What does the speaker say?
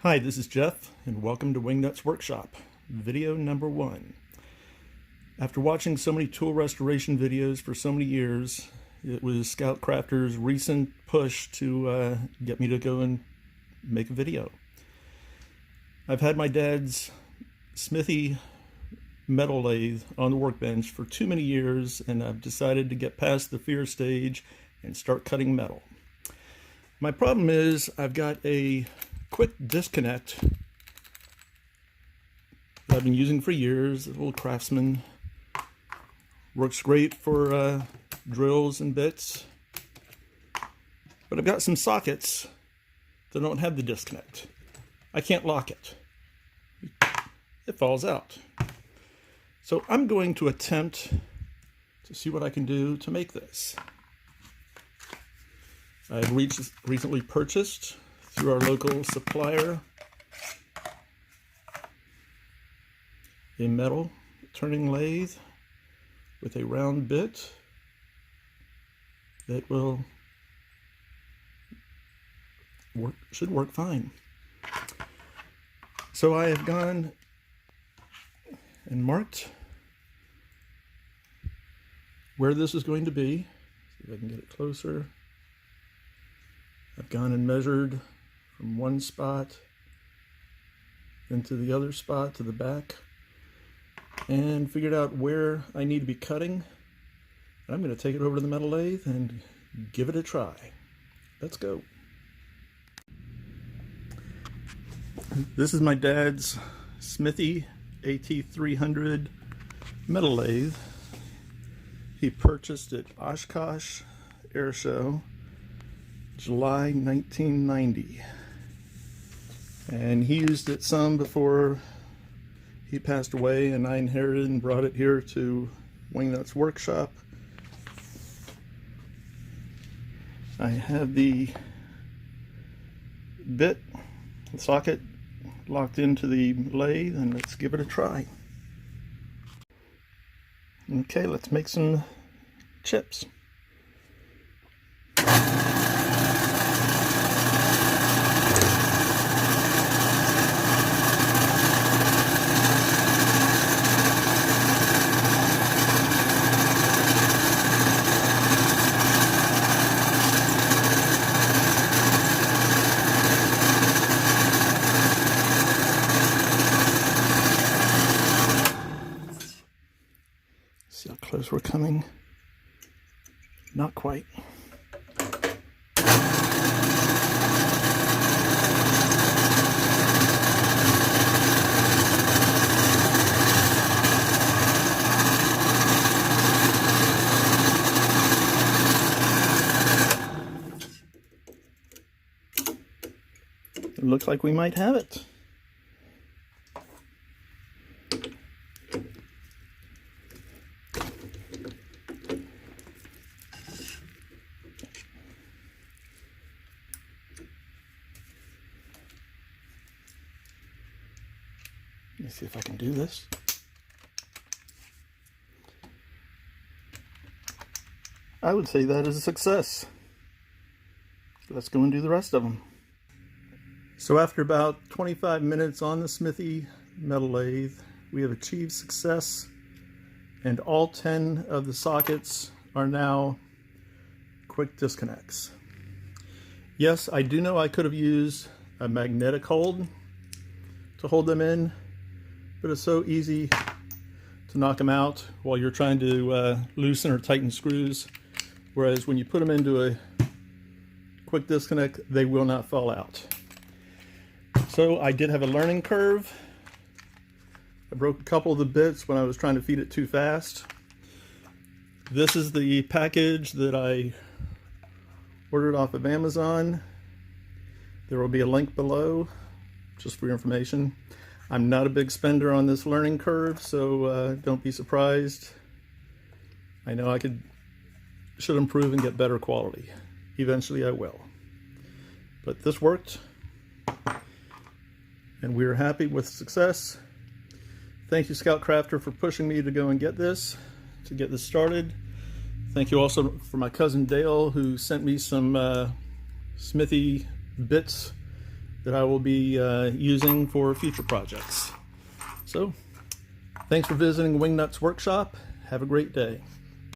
Hi, this is Jeff, and welcome to Wingnut's Workshop, video number 1. After watching so many tool restoration videos for so many years, it was Scoutcrafter's recent push to get me to go and make a video. I've had my dad's smithy metal lathe on the workbench for too many years, and I've decided to get past the fear stage and start cutting metal. My problem is I've got a quick disconnect that I've been using for years, a little Craftsman. Works great for drills and bits. But I've got some sockets that don't have the disconnect. I can't lock it. It falls out. So I'm going to attempt to see what I can do to make this. I've recently purchased through our local supplier a metal turning lathe with a round bit that should work fine. So I have gone and marked where this is going to be. See if I can get it closer. I've gone and measured from one spot into the other spot to the back and figured out where I need to be cutting. I'm going to take it over to the metal lathe and give it a try. Let's go. This is my dad's smithy AT300 metal lathe. He purchased at Oshkosh Air Show July 1990. And he used it some before he passed away, and I inherited and brought it here to Wingnut's Workshop. I have the bit, the socket, locked into the lathe, and let's give it a try. Okay, let's make some chips. See how close we're coming? Not quite. It looks like we might have it. Let me see if I can do this. I would say that is a success. Let's go and do the rest of them. So after about 25 minutes on the smithy metal lathe, we have achieved success, and all 10 of the sockets are now quick disconnects. Yes, I do know I could have used a magnetic hold to hold them in, but it's so easy to knock them out while you're trying to loosen or tighten screws, whereas when you put them into a quick disconnect, they will not fall out. So I did have a learning curve. I broke a couple of the bits when I was trying to feed it too fast. This is the package that I ordered off of Amazon. There will be a link below just for your information. I'm not a big spender on this learning curve, so don't be surprised. I know I should improve and get better quality. Eventually I will. But this worked, and we're happy with success. Thank you, Scoutcrafter, for pushing me to go and get this started. Thank you also for my cousin Dale, who sent me some smithy bits that I will be using for future projects. So, thanks for visiting Wingnut's workshop. Have a great day.